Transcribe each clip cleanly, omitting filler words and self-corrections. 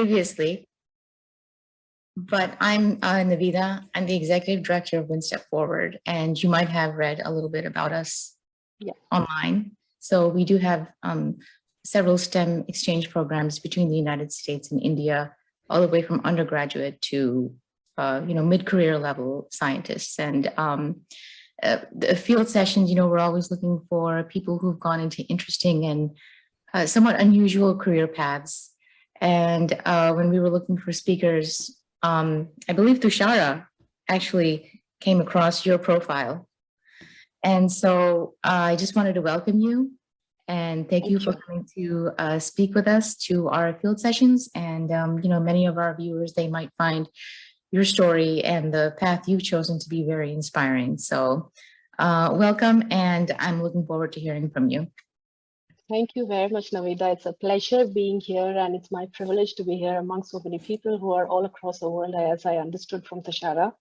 previously, but I'm Navita. I'm the executive director of Winstep Forward, and you might have read a little bit about us online. So we do have several STEM exchange programs between the United States and India, all the way from undergraduate to mid-career level scientists. And the field sessions, we're always looking for people who've gone into interesting and somewhat unusual career paths. And when we were looking for speakers, I believe Tushara actually came across your profile. And so I just wanted to welcome you and thank you for coming to speak with us to our field sessions. And, many of our viewers, they might find your story and the path you've chosen to be very inspiring. So welcome, and I'm looking forward to hearing from you. Thank you very much, Navita. It's a pleasure being here, and it's my privilege to be here among so many people who are all across the world, as I understood from Tushara.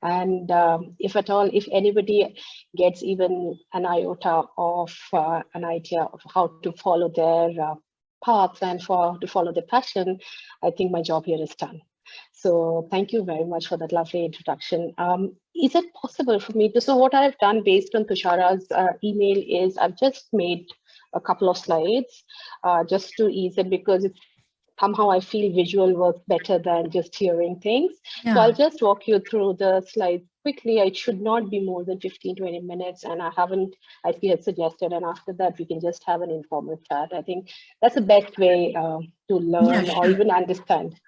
And if anybody gets even an iota of an idea of how to follow their paths and to follow their passion, I think my job here is done. So thank you very much for that lovely introduction. Is it possible for me to, so what I've done based on Tushara's email is I've just made a couple of slides just to ease it, because it's somehow I feel visual works better than just hearing things. Yeah. So I'll just walk you through the slides quickly. It should not be more than 15-20 minutes, and I had suggested, and after that we can just have an informal chat. I think that's the best way to learn or even understand.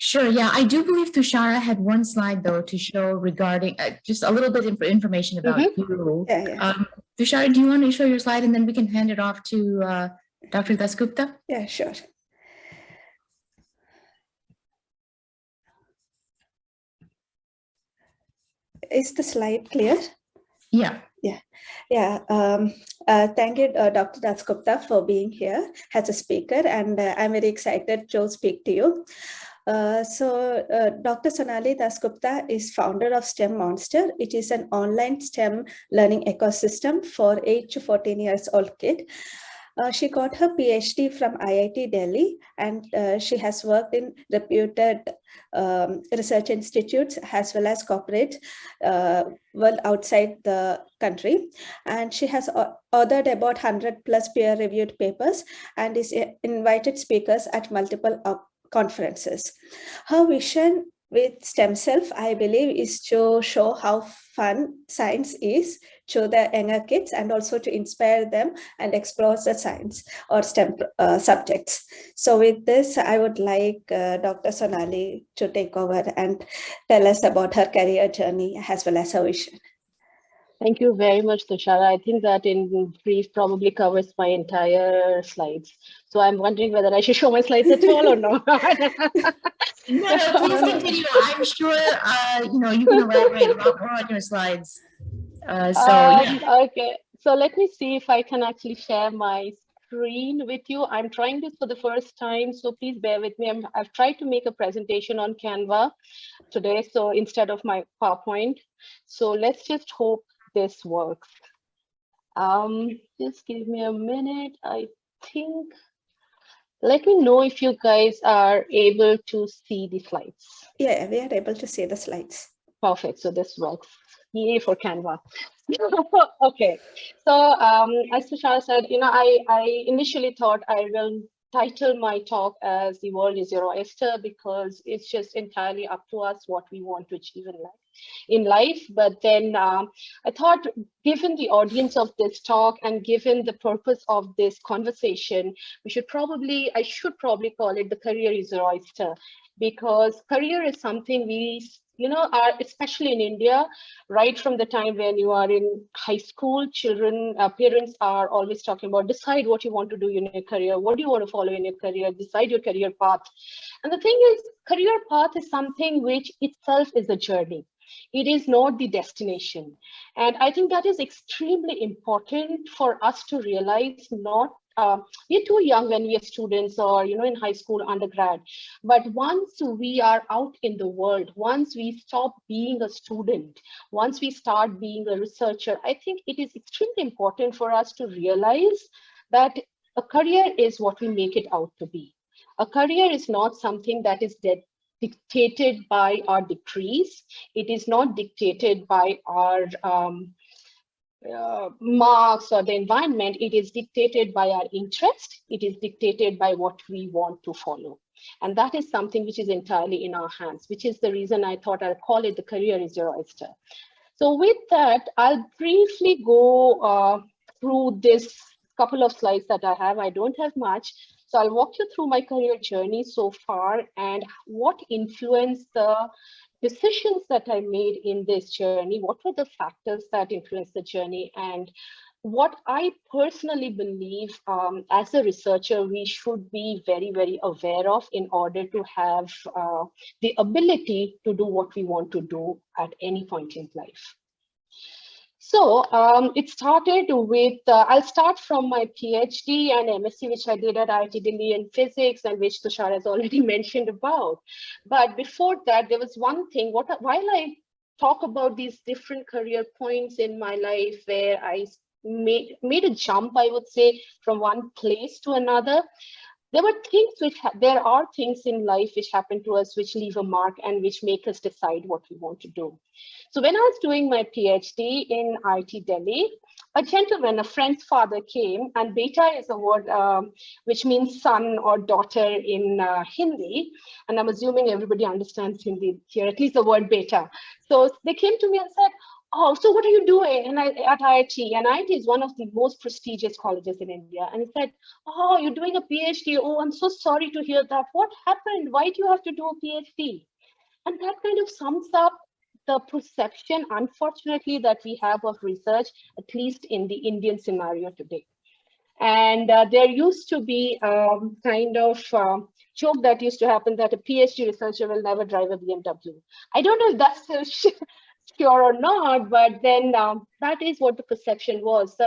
Sure. Yeah, I do believe Tushara had one slide though to show regarding just a little bit of information about you. Tushara, do you want to show your slide and then we can hand it off to Dr. Dasgupta? Yeah, sure. Is the slide clear? Yeah. Thank you, Dr. Dasgupta, for being here as a speaker, and I'm very excited to speak to you. Dr. Sonali Dasgupta is founder of STEMonsters. It is an online STEM learning ecosystem for 8 to 14 years old kid. She got her PhD from IIT Delhi, and she has worked in reputed research institutes as well as corporate well outside the country. And she has authored about 100 plus peer-reviewed papers and is invited speakers at multiple conferences. Her vision with STEM Self, I believe, is to show how fun science is to the younger kids and also to inspire them and explore the science or STEM subjects. So with this, I would like Dr. Sonali to take over and tell us about her career journey as well as her vision. Thank you very much, Tushara. I think that in brief probably covers my entire slides. So I'm wondering whether I should show my slides at all or not. No, please continue. I'm sure you can elaborate a lot more on your slides. Okay, so let me see if I can actually share my screen with you. I'm trying this for the first time, so please bear with me. I've tried to make a presentation on Canva today, so instead of my PowerPoint. So let's just hope this works. Just give me a minute. I think, let me know if you guys are able to see the slides. Yeah, we are able to see the slides. Perfect, so this works. Yay for Canva. Okay, so as Tushara said, I initially thought I will title my talk as "The World is Your Oyster," because it's just entirely up to us what we want to achieve in life. But then I thought, given the audience of this talk and given the purpose of this conversation, I should probably call it "The Career is Your Oyster," because career is something we are, especially in India, right from the time when you are in high school, parents are always talking about decide what you want to do in your career, what do you want to follow in your career, decide your career path. And the thing is, career path is something which itself is a journey. It is not the destination. And I think that is extremely important for us to realize. We're too young when we are students or, in high school, undergrad. But once we are out in the world, once we stop being a student, once we start being a researcher, I think it is extremely important for us to realize that a career is what we make it out to be. A career is not something that is dictated by our degrees. It is not dictated by our marks or the environment. It is dictated by our interest. It is dictated by what we want to follow. And that is something which is entirely in our hands, which is the reason I thought I'll call it the career is your oyster. So with that, I'll briefly go through this couple of slides that I have. I don't have much. So I'll walk you through my career journey so far and what influenced the decisions that I made in this journey. What were the factors that influenced the journey, and what I personally believe as a researcher we should be very, very aware of in order to have the ability to do what we want to do at any point in life. So it started with, I'll start from my PhD and MSc, which I did at IIT Delhi in physics, and which Tushar has already mentioned about. But before that, there was one thing, while I talk about these different career points in my life where I made a jump, I would say, from one place to another, there were things there are things in life which happen to us which leave a mark and which make us decide what we want to do. So when I was doing my PhD in IIT Delhi, a gentleman, a friend's father came, and beta is a word which means son or daughter in Hindi. And I'm assuming everybody understands Hindi here, at least the word beta. So they came to me and said, oh, so what are you doing? And at IIT, and IIT is one of the most prestigious colleges in India. And he said, oh, you're doing a PhD. Oh, I'm so sorry to hear that. What happened? Why do you have to do a PhD? And that kind of sums up the perception, unfortunately, that we have of research, at least in the Indian scenario today. And there used to be kind of joke that used to happen that a PhD researcher will never drive a BMW. I don't know if that's still sure or not, but then that is what the perception was.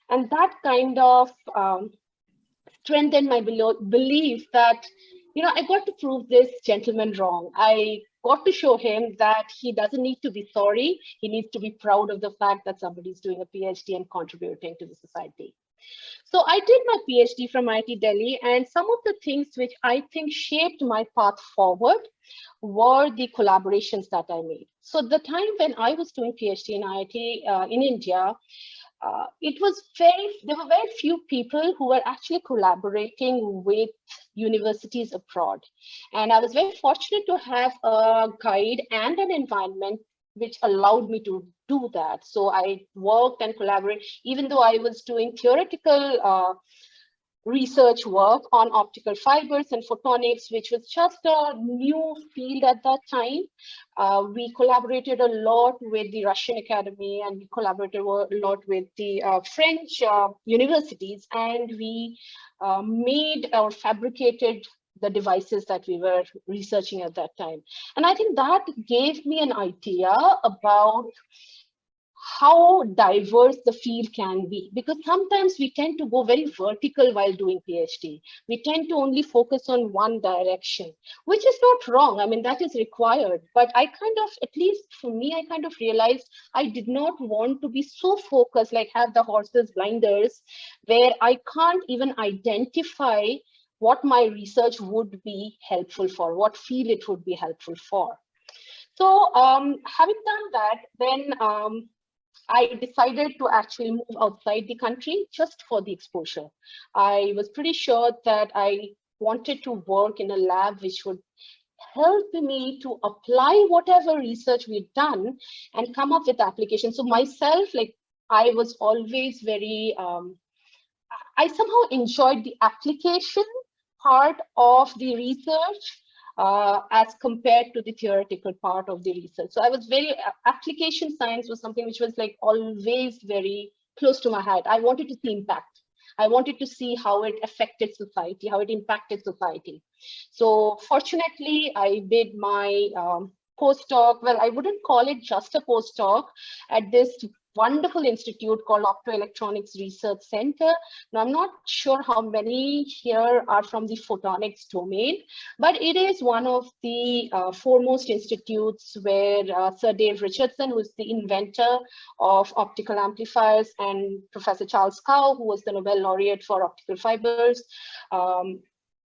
And that kind of strengthened my belief that, you know, I got to prove this gentleman wrong. I got to show him that he doesn't need to be sorry. He needs to be proud of the fact that somebody's doing a PhD and contributing to the society. So I did my PhD from IIT Delhi, and some of the things which I think shaped my path forward were the collaborations that I made. So the time when I was doing PhD in IIT in India, there were very few people who were actually collaborating with universities abroad. And I was very fortunate to have a guide and an environment which allowed me to do that. So I worked and collaborated, even though I was doing theoretical research work on optical fibers and photonics, which was just a new field at that time. We collaborated a lot with the Russian Academy, and we collaborated a lot with the French universities, and we made or fabricated the devices that we were researching at that time. And I think that gave me an idea about how diverse the field can be, because sometimes we tend to go very vertical while doing PhD. We tend to only focus on one direction, which is not wrong. I mean, that is required. But I kind of, at least for me, I kind of realized I did not want to be so focused, like have the horse's blinders, where I can't even identify what my research would be helpful for, what field it would be helpful for. So having done that, then I decided to actually move outside the country just for the exposure. I was pretty sure that I wanted to work in a lab which would help me to apply whatever research we'd done and come up with applications. So myself, like, I was always very, I somehow enjoyed the application part of the research as compared to the theoretical part of the research. So I was very, application science was something which was like always very close to my heart. I wanted to see impact. I wanted to see how it affected society, how it impacted society. So fortunately, I did my postdoc. Well, I wouldn't call it just a postdoc at this wonderful institute called Optoelectronics Research Center. Now, I'm not sure how many here are from the photonics domain, but it is one of the foremost institutes where Sir Dave Richardson, who is the inventor of optical amplifiers, and Professor Charles Cow, who was the Nobel laureate for optical fibers,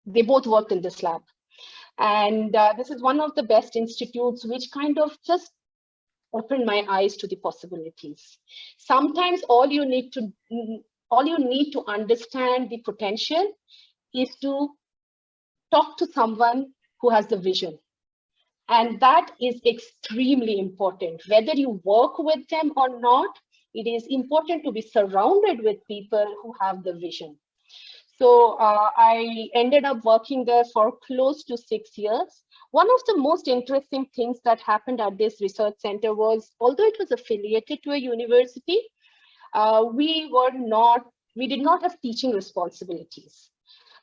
they both worked in this lab. And this is one of the best institutes which kind of just opened my eyes to the possibilities. Sometimes all you need to understand the potential is to talk to someone who has the vision. And that is extremely important. Whether you work with them or not, it is important to be surrounded with people who have the vision. So I ended up working there for close to 6 years. One of the most interesting things that happened at this research center was, although it was affiliated to a university, we did not have teaching responsibilities.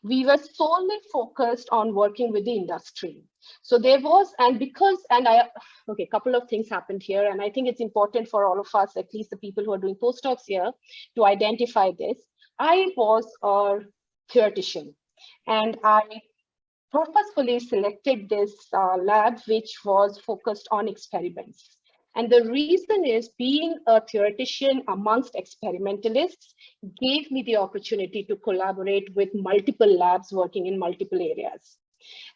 We were solely focused on working with the industry. So there was, a couple of things happened here, and I think it's important for all of us, at least the people who are doing postdocs here, to identify this. I was a theoretician, and I purposefully selected this lab, which was focused on experiments. And the reason is, being a theoretician amongst experimentalists gave me the opportunity to collaborate with multiple labs working in multiple areas.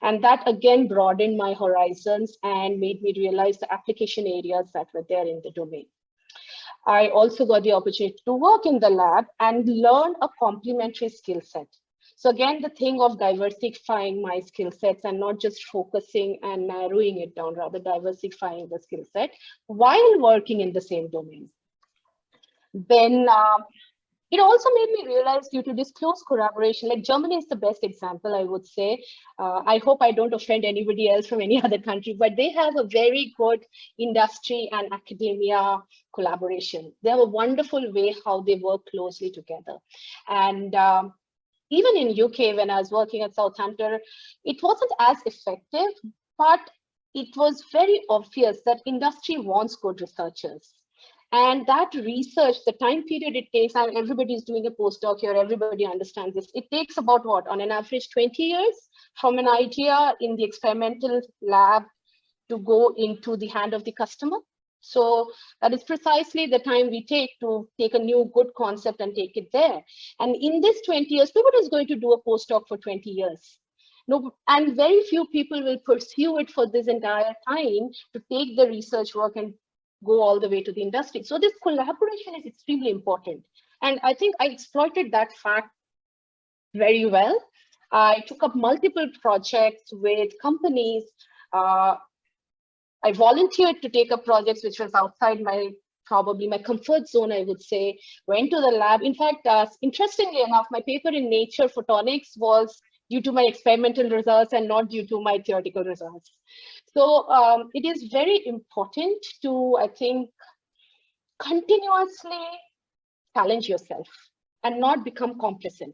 And that again broadened my horizons and made me realize the application areas that were there in the domain. I also got the opportunity to work in the lab and learn a complementary skill set. So again, the thing of diversifying my skill sets and not just focusing and narrowing it down, rather diversifying the skill set while working in the same domain. Then it also made me realize, due to this close collaboration, like Germany is the best example, I would say. I hope I don't offend anybody else from any other country, but they have a very good industry and academia collaboration. They have a wonderful way how they work closely together. And even in UK, when I was working at Southampton, it wasn't as effective, but it was very obvious that industry wants good researchers. And that research, the time period it takes, and everybody is doing a postdoc here, everybody understands this. It takes about what, on an average 20 years from an idea in the experimental lab to go into the hand of the customer. So that is precisely the time we take to take a new good concept and take it there. And in this 20 years, nobody is going to do a postdoc for 20 years. No, and very few people will pursue it for this entire time to take the research work and go all the way to the industry. So this collaboration is extremely important. And I think I exploited that fact very well. I took up multiple projects with companies. I volunteered to take up projects which was outside probably my comfort zone, I would say. Went to the lab. In fact, interestingly enough, my paper in Nature Photonics was due to my experimental results and not due to my theoretical results. So it is very important to, I think, continuously challenge yourself and not become complacent.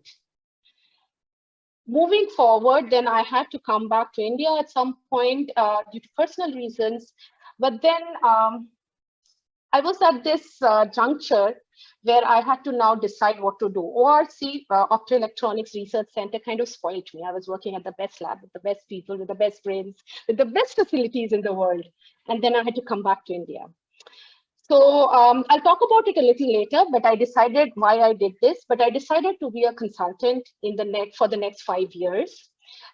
Moving forward, then I had to come back to India at some point due to personal reasons. But then I was at this juncture where I had to now decide what to do. ORC, Optoelectronics Research Center, kind of spoiled me. I was working at the best lab, with the best people, with the best brains, with the best facilities in the world. And then I had to come back to India. So I'll talk about it a little later, but I decided why I did this. But I decided to be a consultant for the next 5 years.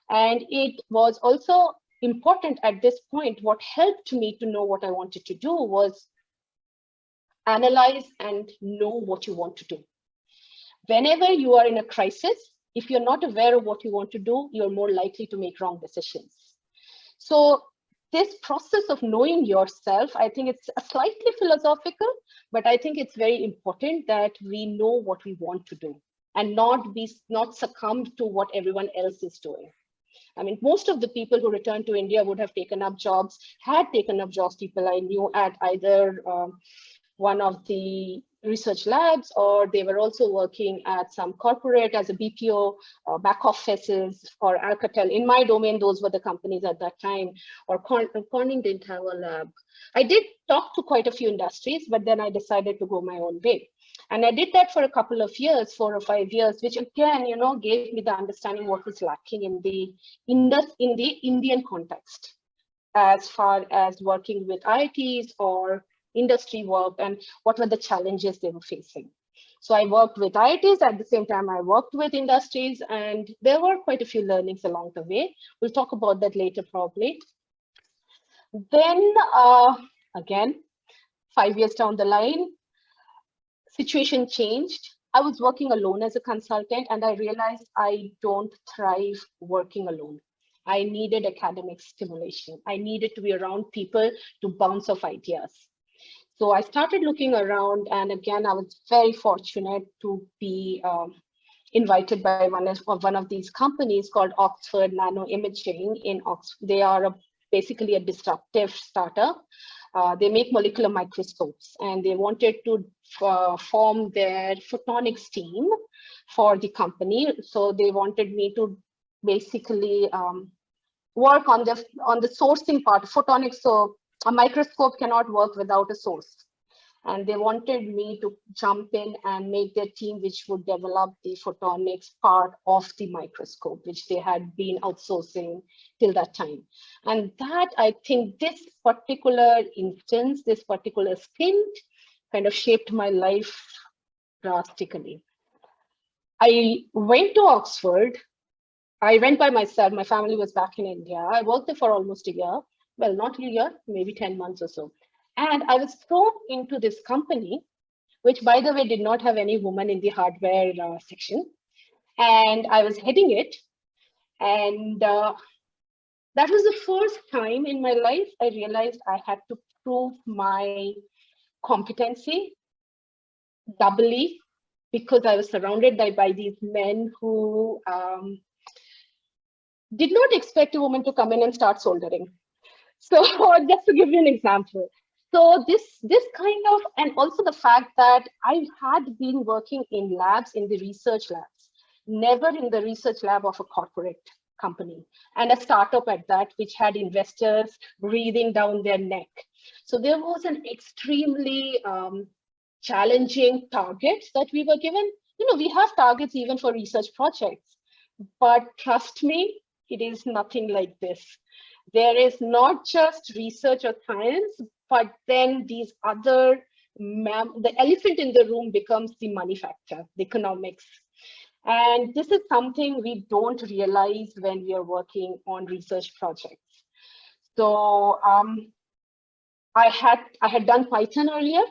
And it was also important at this point. What helped me to know what I wanted to do was analyze and know what you want to do. Whenever you are in a crisis, if you're not aware of what you want to do, you're more likely to make wrong decisions. So this process of knowing yourself, I think it's slightly philosophical, but I think it's very important that we know what we want to do and not succumb to what everyone else is doing. I mean, most of the people who returned to India would have taken up jobs, people I knew at either one of the research labs, or they were also working at some corporate as a BPO, back offices, or Alcatel. In my domain, those were the companies at that time, or Corning didn't have a lab. I did talk to quite a few industries, but then I decided to go my own way. And I did that for a couple of years, 4 or 5 years, which again, gave me the understanding what was lacking in the Indian context, as far as working with IITs or industry work and what were the challenges they were facing. So I worked with IITs, at the same time I worked with industries, and there were quite a few learnings along the way. We'll talk about that later probably. Then again, 5 years down the line, situation changed. I was working alone as a consultant, and I realized I don't thrive working alone. I needed academic stimulation. I needed to be around people to bounce off ideas. So I started looking around, and again, I was very fortunate to be invited by one of these companies called Oxford Nano Imaging in Oxford. They are basically a disruptive startup. They make molecular microscopes, and they wanted to form their photonics team for the company. So they wanted me to basically work on the sourcing part of photonics. So a microscope cannot work without a source. And they wanted me to jump in and make their team, which would develop the photonics part of the microscope, which they had been outsourcing till that time. And that, I think, this particular instance, this particular stint kind of shaped my life drastically. I went to Oxford. I went by myself. My family was back in India. I worked there for almost a year. Well, not a year, maybe 10 months or so. And I was thrown into this company, which, by the way, did not have any woman in the hardware section. And I was heading it. And that was the first time in my life I realized I had to prove my competency doubly, because I was surrounded by these men who did not expect a woman to come in and start soldering. So just to give you an example. So this kind of, and also the fact that I had been working in labs, in the research labs, never in the research lab of a corporate company, and a startup at that, which had investors breathing down their neck. So there was an extremely challenging targets that we were given. You know, we have targets even for research projects, but trust me, it is nothing like this. There is not just research or science, but then these other, the elephant in the room becomes the money factor, the economics. And this is something we don't realize when we are working on research projects. So I had done Python earlier.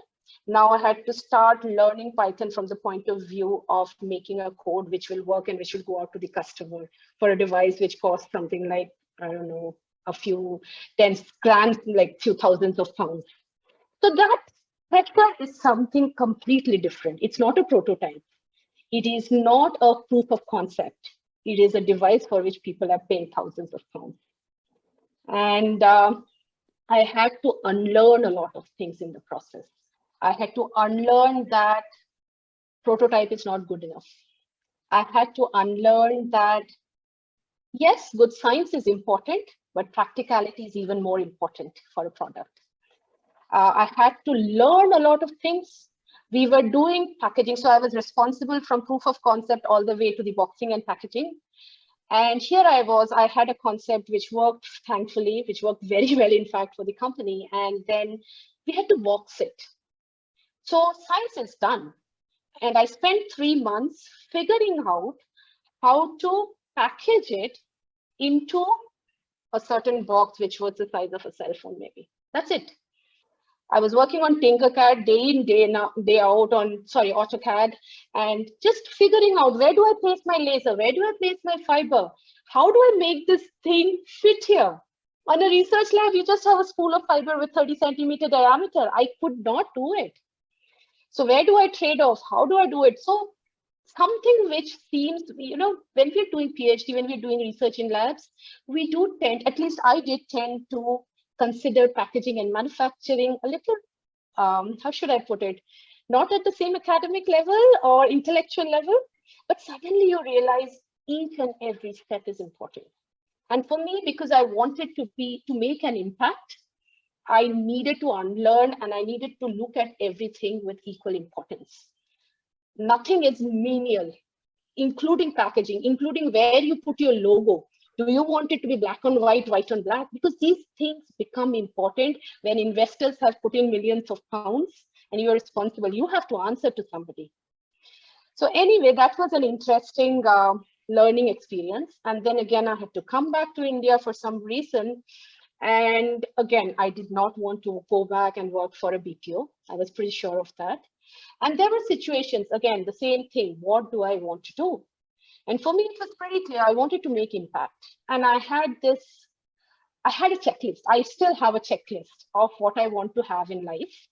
Now I had to start learning Python from the point of view of making a code which will work and which will go out to the customer for a device which costs something like, I don't know, a few tens grand, like few thousands of pounds. So that pressure is something completely different. It's not a prototype. It is not a proof of concept. It is a device for which people are paying thousands of pounds. And I had to unlearn a lot of things in the process. I had to unlearn that prototype is not good enough. I had to unlearn that, yes, good science is important, but practicality is even more important for a product. I had to learn a lot of things. We were doing packaging, so I was responsible from proof of concept all the way to the boxing and packaging. And here I had a concept which worked, thankfully, which worked very well, in fact, for the company. And then we had to box it. So science is done. And I spent 3 months figuring out how to package it into a certain box, which was the size of a cell phone, maybe. That's it. I was working on Tinkercad day in, day out on, AutoCAD, and just figuring out, where do I place my laser? Where do I place my fiber? How do I make this thing fit here? On a research lab, you just have a spool of fiber with 30 centimeter diameter. I could not do it. So where do I trade off? How do I do it? So something which seems, you know, when we're doing PhD, when we're doing research in labs, we do tend, at least I did tend to consider packaging and manufacturing a little, how should I put it? Not at the same academic level or intellectual level, but suddenly you realize each and every step is important. And for me, because I wanted to make an impact, I needed to unlearn and I needed to look at everything with equal importance. Nothing is menial, including packaging, including where you put your logo. Do you want it to be black on white, white on black? Because these things become important when investors have put in millions of pounds and you're responsible. You have to answer to somebody. So anyway, that was an interesting learning experience. And then again, I had to come back to India for some reason. And again, I did not want to go back and work for a BPO. I was pretty sure of that. And there were situations, again, the same thing. What do I want to do? And for me, it was pretty clear. I wanted to make impact. And I had a checklist. I still have a checklist of what I want to have in life.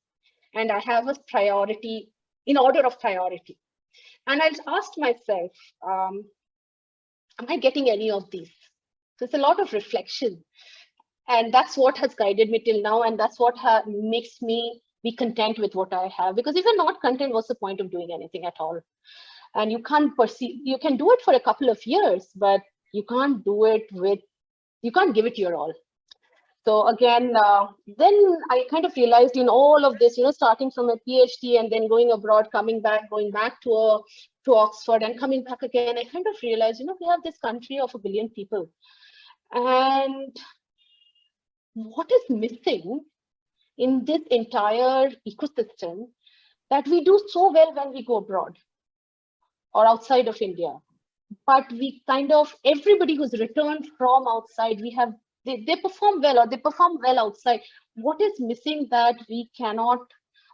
And I have a priority in order of priority. And I asked myself, am I getting any of these? So it's a lot of reflection. And that's what has guided me till now. And that's what makes me be content with what I have. Because if you're not content, what's the point of doing anything at all? And you can't you can do it for a couple of years, but you can't do it you can't give it your all. So again, then I kind of realized in all of this, starting from a PhD and then going abroad, coming back, going back to Oxford and coming back again, I kind of realized, we have this country of 1 billion people. And what is missing in this entire ecosystem that we do so well when we go abroad or outside of India? But we kind of, everybody who's returned from outside, they perform well, or they perform well outside. What is missing that we cannot,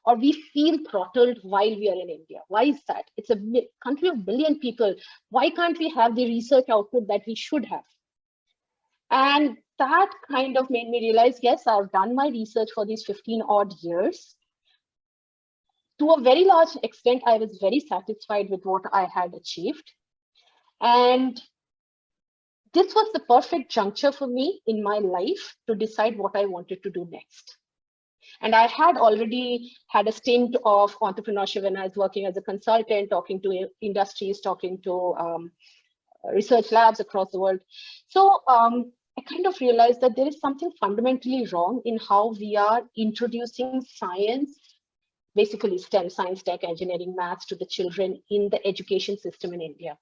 or we feel throttled while we are in India? Why is that? It's a country of 1 billion people. Why can't we have the research output that we should have? And that kind of made me realize, yes, I've done my research for these 15 odd years. To a very large extent, I was very satisfied with what I had achieved. And this was the perfect juncture for me in my life to decide what I wanted to do next. And I had already had a stint of entrepreneurship when I was working as a consultant, talking to industries, talking to research labs across the world. So I kind of realized that there is something fundamentally wrong in how we are introducing science, basically STEM, science, tech, engineering, maths, to the children in the education system in India.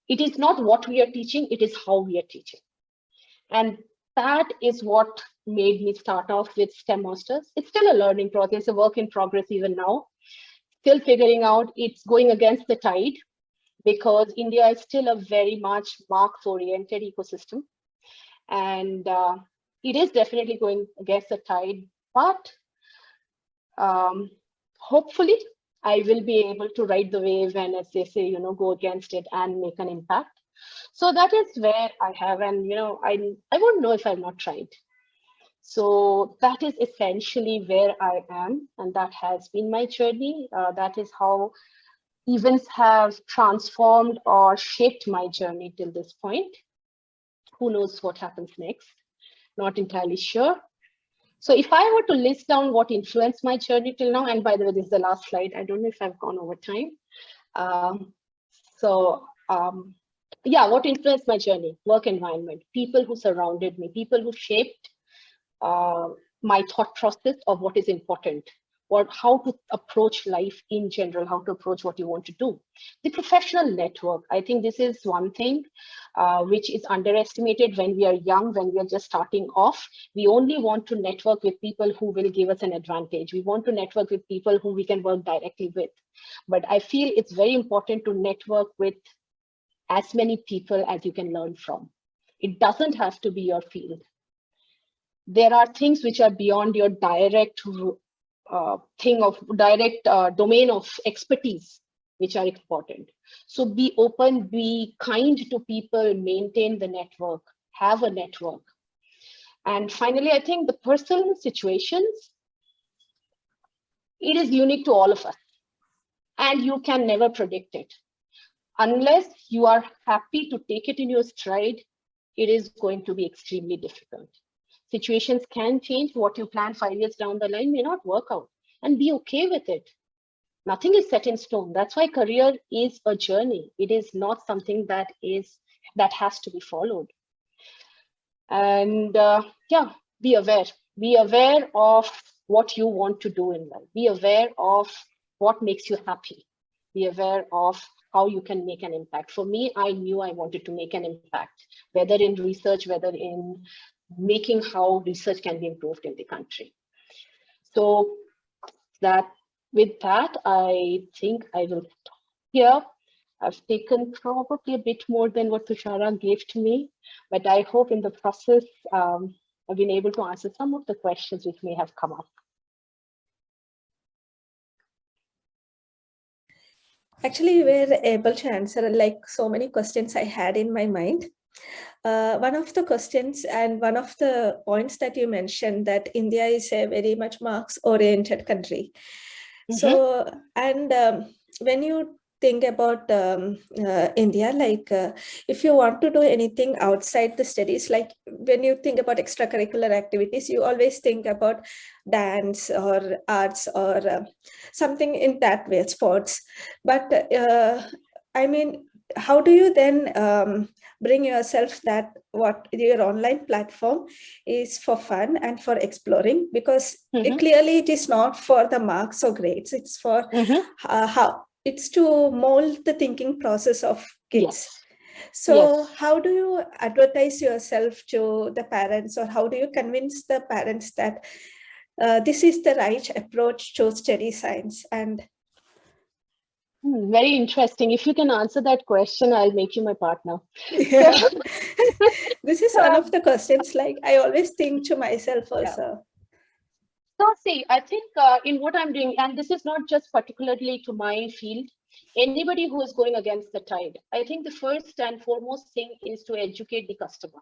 It is not what we are teaching, it is how we are teaching. And that is what made me start off with STEMonsters. It's still a learning process, a work in progress even now. Still figuring out, it's going against the tide because India is still a very much marks-oriented ecosystem. And it is definitely going against the tide, but hopefully I will be able to ride the wave and, as they say, go against it and make an impact. So that is where I have, and I won't know if I've not tried. So that is essentially where I am, and that has been my journey. That is how events have transformed or shaped my journey till this point. Who knows what happens next? Not entirely sure. So if I were to list down what influenced my journey till now, and by the way, this is the last slide. I don't know if I've gone over time. Yeah, what influenced my journey? Work environment, people who surrounded me, people who shaped my thought process of what is important, or how to approach life in general, how to approach what you want to do. The professional network, I think this is one thing which is underestimated when we are young, when we are just starting off. We only want to network with people who will give us an advantage. We want to network with people who we can work directly with. But I feel it's very important to network with as many people as you can learn from. It doesn't have to be your field. There are things which are beyond your direct domain of expertise, which are important. So be open, be kind to people, maintain the network, have a network. And finally, I think the personal situations, it is unique to all of us, and you can never predict it. Unless you are happy to take it in your stride, it is going to be extremely difficult. Situations can change. What you plan 5 years down the line may not work out, and be okay with it. Nothing is set in stone. That's why career is a journey. It is not something that has to be followed. And yeah, be aware. Be aware of what you want to do in life. Be aware of what makes you happy. Be aware of how you can make an impact. For me, I knew I wanted to make an impact, whether in research, whether in making how research can be improved in the country. So with that, I think I will stop. here. I've taken probably a bit more than what Tushara gave to me, but I hope in the process, I've been able to answer some of the questions which may have come up. Actually, you were able to answer like so many questions I had in my mind. One of the questions and one of the points that you mentioned, that India is a very much marks-oriented country. So, and when you think about India, like if you want to do anything outside the studies, like when you think about extracurricular activities, you always think about dance or arts or something in that way, sports. But I mean, how do you then bring yourself that what your online platform is for fun and for exploring, because clearly it is not for the marks or grades, it's for how it's to mold the thinking process of kids. So how do you advertise yourself to the parents, or how do you convince the parents that this is the right approach to study science? And very interesting. If you can answer that question, I'll make you my partner. Yeah. This is one of the questions, like I always think to myself also. So see, I think in what I'm doing, and this is not just particularly to my field, anybody who is going against the tide, I think the first and foremost thing is to educate the customer.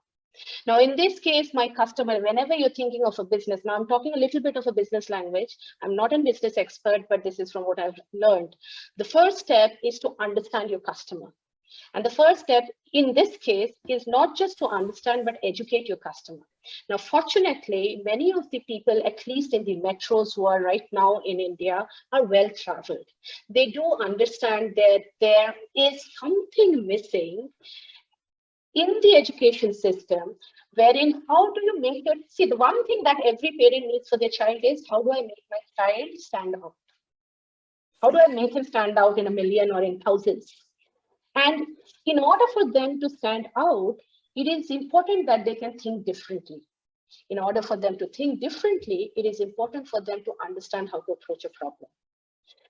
Now, in this case, my customer, whenever you're thinking of a business, now I'm talking a little bit of a business language. I'm not a business expert, but this is from what I've learned. The first step is to understand your customer. And the first step in this case is not just to understand, but educate your customer. Now, fortunately, many of the people, at least in the metros who are right now in India, are well-traveled. They do understand that there is something missing in the education system, wherein how do you make it, see, the one thing that every parent needs for their child is, how do I make my child stand out? How do I make him stand out in a million or in thousands? And in order for them to stand out, it is important that they can think differently. In order for them to think differently, it is important for them to understand how to approach a problem.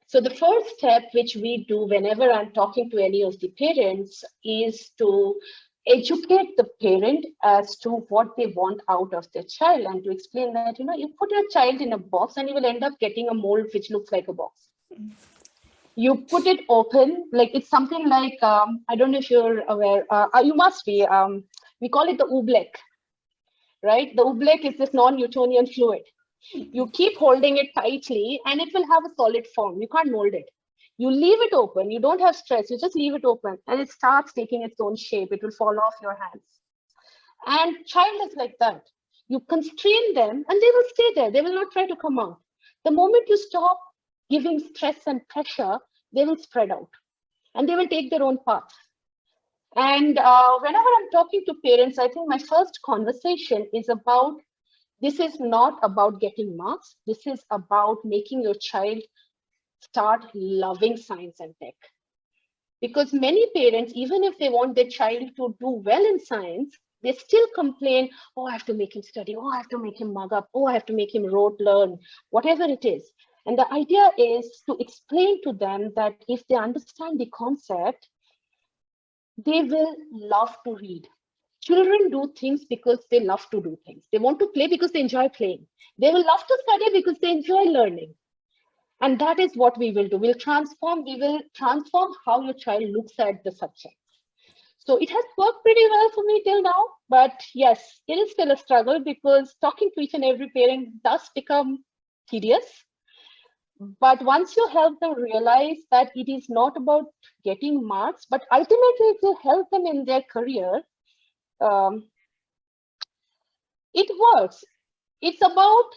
So the first step which we do whenever I'm talking to any of the parents is to educate the parent as to what they want out of their child, and to explain that, you put your child in a box and you will end up getting a mold which looks like a box. You put it open, like it's something like, I don't know if you're aware, you must be, we call it the oobleck, right? The oobleck is this non-Newtonian fluid. You keep holding it tightly and it will have a solid form. You can't mold it. You leave it open, you don't have stress, you just leave it open and it starts taking its own shape. It will fall off your hands. And child is like that. You constrain them and they will stay there. They will not try to come out. The moment you stop giving stress and pressure, they will spread out and they will take their own path. And whenever I'm talking to parents, I think my first conversation is about, this is not about getting marks. This is about making your child start loving science and tech. Because many parents, even if they want their child to do well in science, they still complain, oh, I have to make him study. Oh, I have to make him mug up. Oh, I have to make him rote learn, whatever it is. And the idea is to explain to them that if they understand the concept, they will love to read. Children do things because they love to do things. They want to play because they enjoy playing. They will love to study because they enjoy learning. And that is what we will do. We will transform how your child looks at the subject. So it has worked pretty well for me till now. But yes, it is still a struggle because talking to each and every parent does become tedious. But once you help them realize that it is not about getting marks, but ultimately to help them in their career, it works. It's about,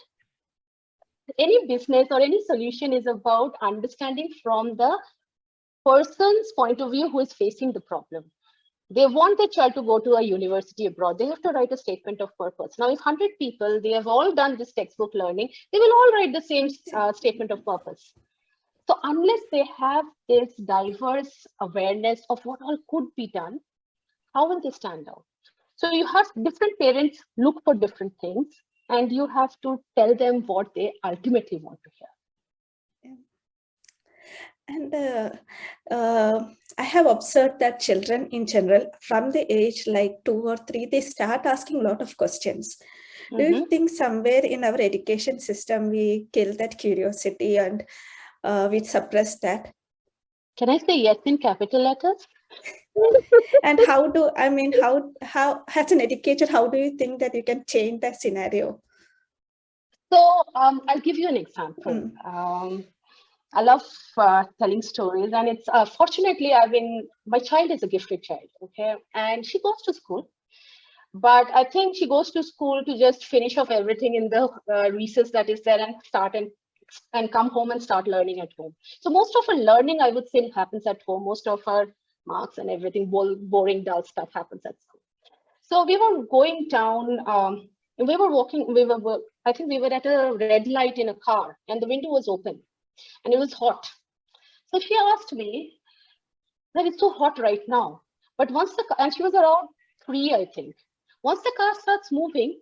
any business or any solution is about understanding from the person's point of view who is facing the problem. They want their child to go to a university abroad. They have to write a statement of purpose. Now, if 100 people, they have all done this textbook learning, they will all write the same statement of purpose. So unless they have this diverse awareness of what all could be done, how will they stand out? So you have different parents look for different things, and you have to tell them what they ultimately want to hear. And I have observed that children in general, from the age like 2 or 3, they start asking a lot of questions. Do you think somewhere in our education system, we kill that curiosity and we suppress that? Can I say yes in capital letters? And how as an educator, how do you think that you can change that scenario? So I'll give you an example. I love telling stories, and it's fortunately my child is a gifted child, okay, and she goes to school, but I think she goes to school to just finish off everything in the recess that is there and start and come home and start learning at home. So most of her learning, I would say, happens at home. Most of her marks and everything, boring, dull stuff happens at school. So we were going down, we were walking, I think we were at a red light in a car, and the window was open and it was hot. So she asked me that it's so hot right now, but and she was around 3, I think. Once the car starts moving,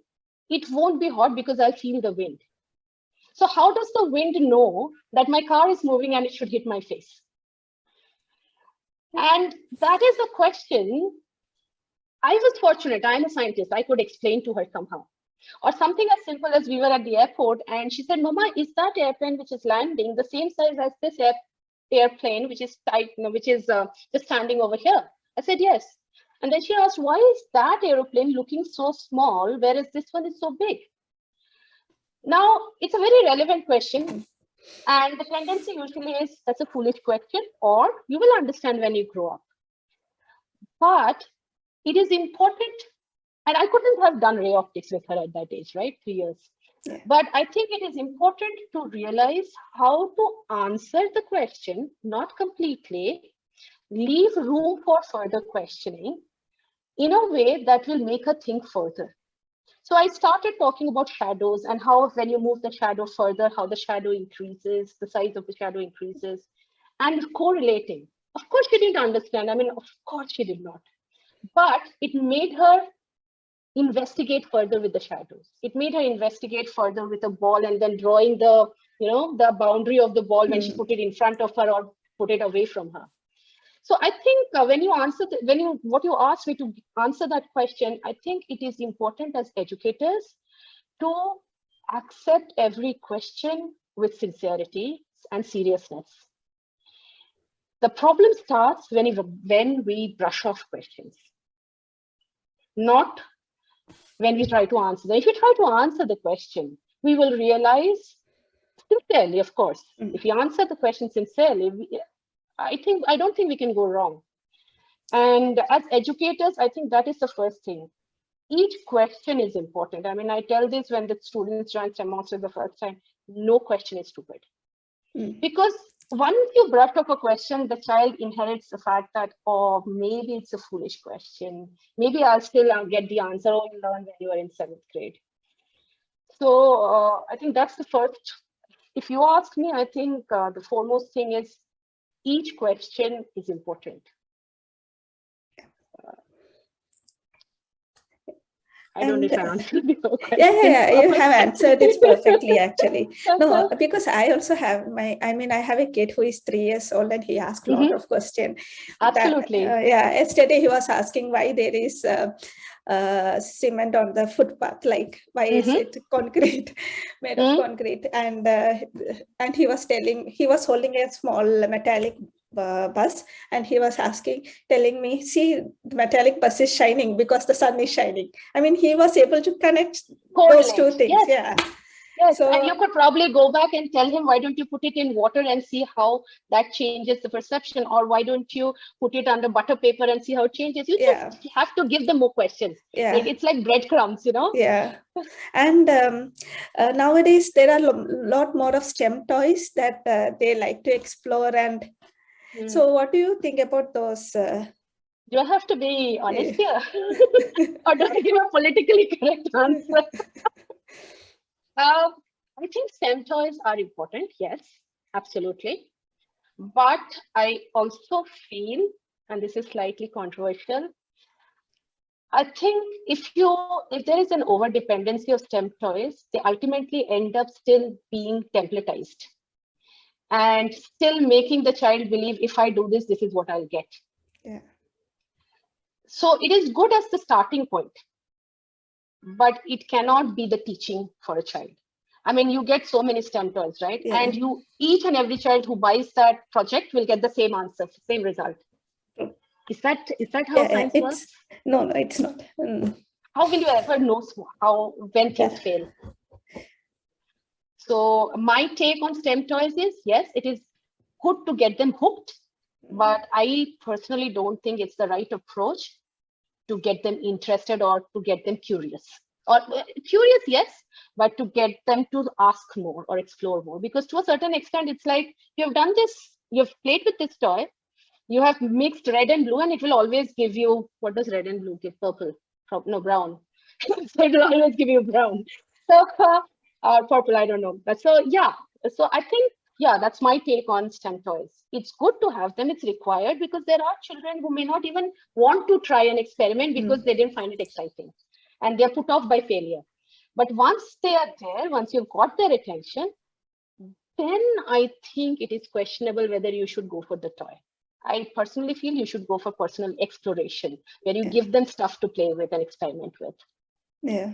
it won't be hot because I'll feel the wind. So how does the wind know that my car is moving and it should hit my face? And that is a question. I was fortunate, I'm a scientist, I could explain to her somehow. Or something as simple as we were at the airport and she said, Mama, is that airplane which is landing the same size as this airplane which is just standing over here? I said, yes. And then she asked, why is that aeroplane looking so small, whereas this one is so big? Now, it's a very relevant question. And the tendency usually is, that's a foolish question, or you will understand when you grow up. But it is important, and I couldn't have done ray optics with her at that age, right? 3 years. Yeah. But I think it is important to realize how to answer the question, not completely, leave room for further questioning in a way that will make her think further. So I started talking about shadows and how when you move the shadow further, how the shadow increases, the size of the shadow increases, and correlating. Of course, she didn't understand. I mean, of course she did not. But it made her investigate further with the shadows. It made her investigate further with a ball and then drawing the boundary of the ball when she put it in front of her or put it away from her. So I think when you what you asked me to answer that question, I think it is important as educators to accept every question with sincerity and seriousness. The problem starts when we brush off questions, not when we try to answer them. If you try to answer the question, we will realize sincerely, of course, if you answer the question sincerely, I don't think we can go wrong. And as educators, I think that is the first thing. Each question is important. I mean, I tell this when the students join STEMonsters the first time, no question is stupid. Because once you brush off a question, the child inherits the fact that, oh, maybe it's a foolish question. Maybe I'll still get the answer, or you learn when you are in 7th grade. So I think that's the first. If you ask me, I think the foremost thing is each question is important. I don't know if I answered your question. Yeah, you have answered it perfectly, actually. No, because I also have I have a kid who is 3 years old and he asks a lot of questions. Absolutely. Yesterday he was asking why there is cement on the footpath, like why is it concrete, made of concrete? And he was holding a small metallic bus, and he was telling me, see, the metallic bus is shining because the sun is shining. I mean, he was able to connect those two things. Yes. Yes, so, and you could probably go back and tell him, why don't you put it in water and see how that changes the perception, or why don't you put it under butter paper and see how it changes? You just have to give them more questions. Yeah. It's like breadcrumbs, Yeah. And nowadays there are a lot more of STEM toys that they like to explore. And so what do you think about those? Do I have to be honest here? Or do I give a politically correct answer? I think STEM toys are important, yes, absolutely. But I also feel, and this is slightly controversial, I think if there is an over dependency of STEM toys, they ultimately end up still being templatized. and still making the child believe, if I do this, this is what I'll get. Yeah. So it is good as the starting point, but it cannot be the teaching for a child. I mean, you get so many STEM toys, right? Yeah. And each and every child who buys that project will get the same answer, same result. Is that how science works? No, it's not. How will you ever know when things fail? So my take on STEM toys is, yes, it is good to get them hooked, but I personally don't think it's the right approach to get them interested or to get them curious. Or curious, yes, but to get them to ask more or explore more. Because to a certain extent, it's like, you've done this, you've played with this toy, you have mixed red and blue, and it will always give you, what does red and blue give? Purple, no, brown. So it will always give you brown. So, purple, I don't know. But so, yeah, so I think, yeah, that's my take on STEM toys. It's good to have them, it's required, because there are children who may not even want to try an experiment because they didn't find it exciting and they're put off by failure. But once they are there, once you've got their attention, then I think it is questionable whether you should go for the toy. I personally feel you should go for personal exploration, where you give them stuff to play with and experiment with. Yeah.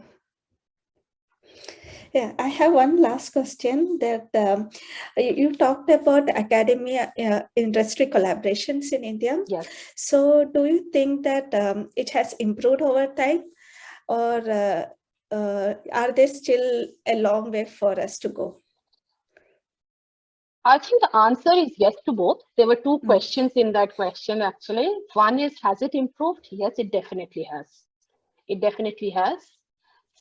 Yeah, I have one last question that you talked about academia industry collaborations in India. Yes. So do you think that it has improved over time, or are there still a long way for us to go? I think the answer is yes to both. There were two questions in that question, actually. One is, has it improved? Yes, it definitely has. It definitely has.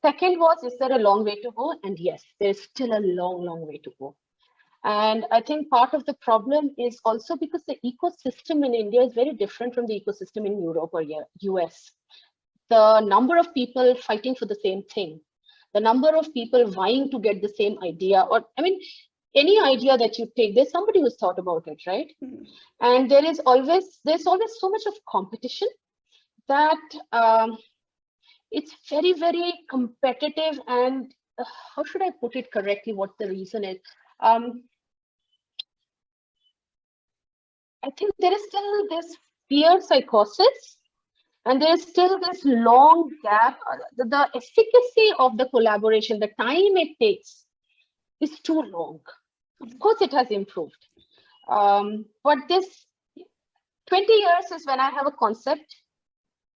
Second was, is there a long way to go? And yes, there's still a long, long way to go. And I think part of the problem is also because the ecosystem in India is very different from the ecosystem in Europe or US. The number of people fighting for the same thing, the number of people vying to get the same idea, or I mean, any idea that you take, there's somebody who's thought about it, right? And there's always so much of competition that it's very, very competitive. And how should I put it correctly, what the reason is? I think there is still this peer psychosis, and there's still this long gap. The efficacy of the collaboration, the time it takes is too long. Of course, it has improved. But this 20 years is when I have a concept,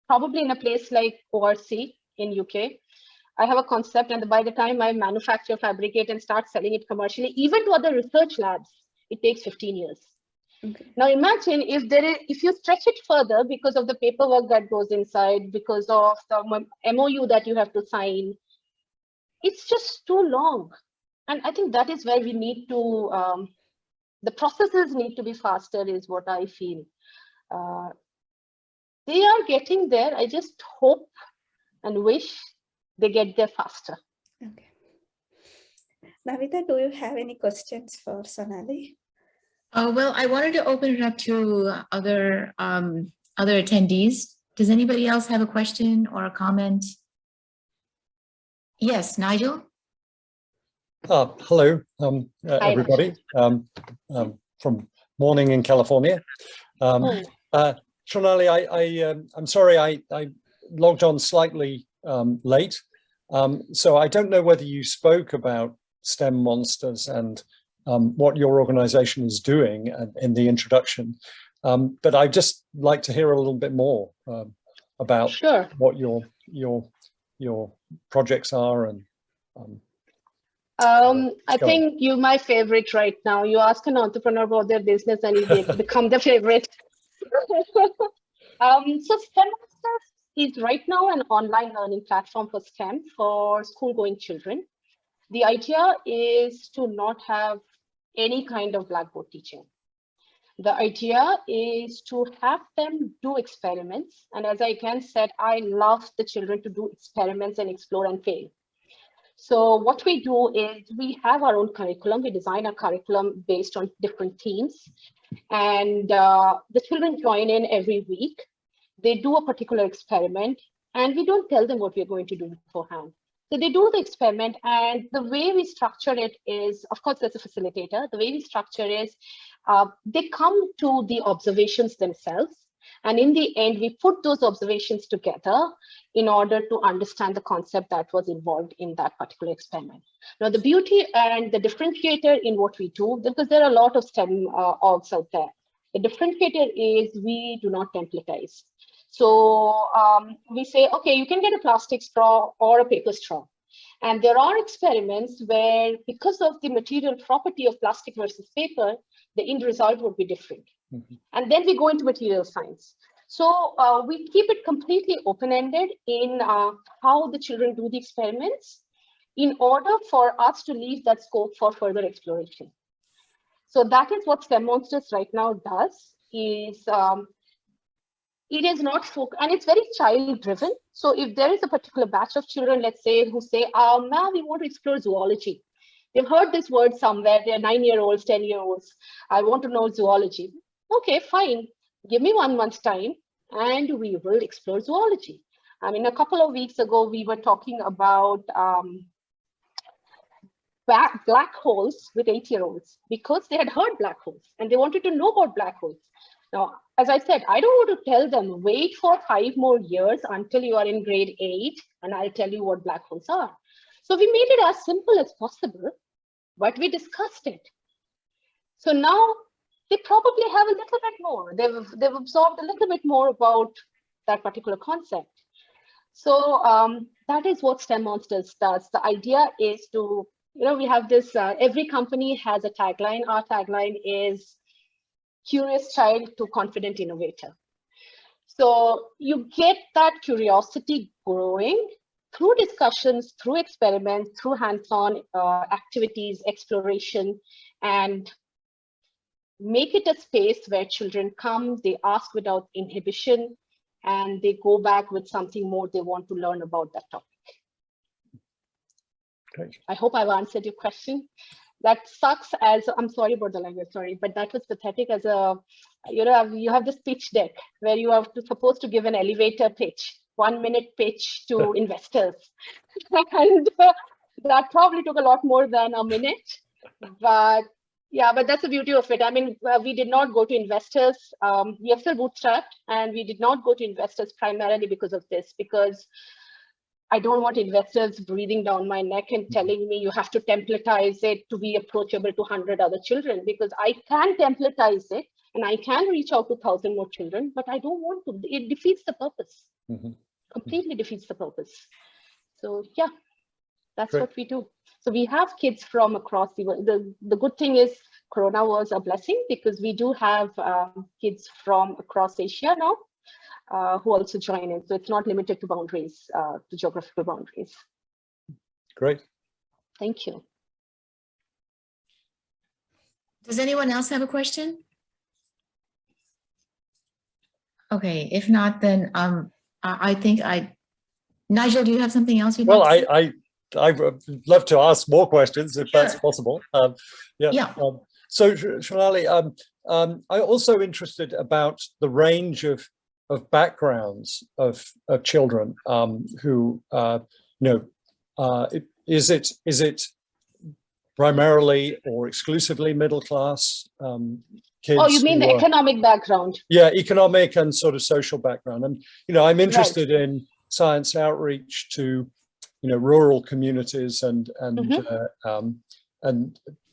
probably in a place like ORC in UK. I have a concept, and by the time I manufacture, fabricate, and start selling it commercially, even to other research labs, it takes 15 years. Okay. Now imagine if you stretch it further because of the paperwork that goes inside, because of the MOU that you have to sign, it's just too long. And I think that is where we need to, the processes need to be faster, is what I feel. They are getting there. I just hope and wish they get there faster. Okay. Navita, do you have any questions for Sonali? Well, I wanted to open it up to other attendees. Does anybody else have a question or a comment? Yes, Nigel? Hello, everybody, from morning in California. Sonali, I'm sorry I logged on slightly late, so I don't know whether you spoke about STEMonsters and what your organization is doing in the introduction, but I'd just like to hear a little bit more about what your projects are. And I think you're my favorite right now. You ask an entrepreneur about their business and you become the favorite. So STEMonsters is right now an online learning platform for STEM for school-going children. The idea is to not have any kind of blackboard teaching. The idea is to have them do experiments. And as I again said, I love the children to do experiments and explore and fail. So what we do is we have our own curriculum. We design a curriculum based on different themes. And the children join in every week. They do a particular experiment, and we don't tell them what we're going to do beforehand. So they do the experiment, and the way we structure it is, of course, there's a facilitator. The way we structure is they come to the observations themselves. And in the end, we put those observations together in order to understand the concept that was involved in that particular experiment. Now, the beauty and the differentiator in what we do, because there are a lot of STEM orgs out there, the differentiator is we do not templatize. So we say, okay, you can get a plastic straw or a paper straw. And there are experiments where, because of the material property of plastic versus paper, the end result would be different. Mm-hmm. And then we go into material science. So we keep it completely open-ended in how the children do the experiments in order for us to leave that scope for further exploration. So that is what STEMonsters right now does, is it is not focused, and it's very child driven. So if there is a particular batch of children, let's say, who say, now we want to explore zoology. They've heard this word somewhere, they're 9-year-olds, 10-year-olds. I want to know zoology. Okay, fine. Give me 1 month's time and we will explore zoology. I mean, a couple of weeks ago, we were talking about black holes with 8-year-olds because they had heard black holes and they wanted to know about black holes. Now, as I said, I don't want to tell them, wait for 5 more years until you are in grade 8 and I'll tell you what black holes are. So we made it as simple as possible, but we discussed it. So now they probably have a little bit more. They've absorbed a little bit more about that particular concept. So that is what STEMonsters does. The idea is to, we have this, every company has a tagline. Our tagline is curious child to confident innovator. So you get that curiosity growing through discussions, through experiments, through hands-on activities, exploration, and make it a space where children come, they ask without inhibition, and they go back with something more they want to learn about that topic. Great. I hope I've answered your question. That sucks as, I'm sorry about the language, sorry, but that was pathetic as a, you have this pitch deck where you are supposed to give an elevator pitch, 1-minute pitch to investors. And that probably took a lot more than a minute, but yeah, but that's the beauty of it. I mean, we did not go to investors. We are still bootstrapped, and we did not go to investors primarily because of this, because I don't want investors breathing down my neck and telling me you have to templatize it to be approachable to 100 other children, because I can templatize it and I can reach out to 1,000 more children, but I don't want to. It defeats the purpose. Mm-hmm. Completely defeats the purpose. So yeah, that's Great. What we do. So we have kids from across the world. The good thing is Corona was a blessing, because we do have kids from across Asia now who also join in. So it's not limited to boundaries, to geographical boundaries. Great. Thank you. Does anyone else have a question? Okay, if not, then I think Nigel, do you have something else you'd like to say? I would love to ask more questions if that's possible. Yeah. So Sonali, I'm also interested about the range of backgrounds of children who, is it primarily or exclusively middle class kids? Oh, you mean the economic background? Yeah, economic and sort of social background. And I'm interested in science outreach to rural communities and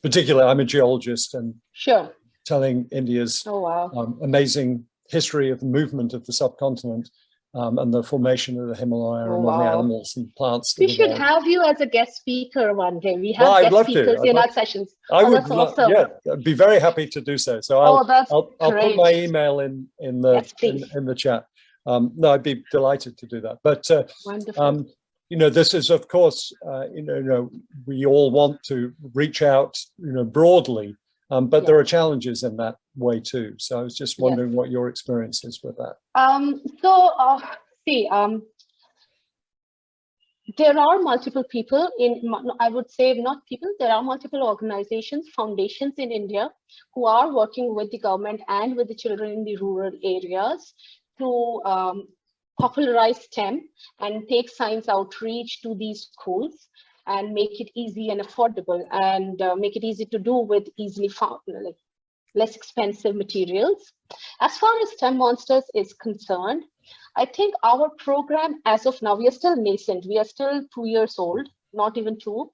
particularly I'm a geologist and telling India's amazing history of the movement of the subcontinent and the formation of the Himalaya and all the animals and plants. We should have you as a guest speaker one day. We have guest speakers in our sessions. That's awesome. Yeah, I'd be very happy to do so. So I'll put my email in the chat. No, I'd be delighted to do that. But wonderful. This is, of course, we all want to reach out, broadly, but there are challenges in that way too. So I was just wondering what your experience is with that. There are multiple people I would say not people, there are multiple organizations, foundations in India who are working with the government and with the children in the rural areas to popularize STEM and take science outreach to these schools and make it easy and affordable, and make it easy to do with easily found, like less expensive materials. As far as STEMonsters is concerned, I think our program as of now, we are still nascent. We are still 2 years old, not even 2.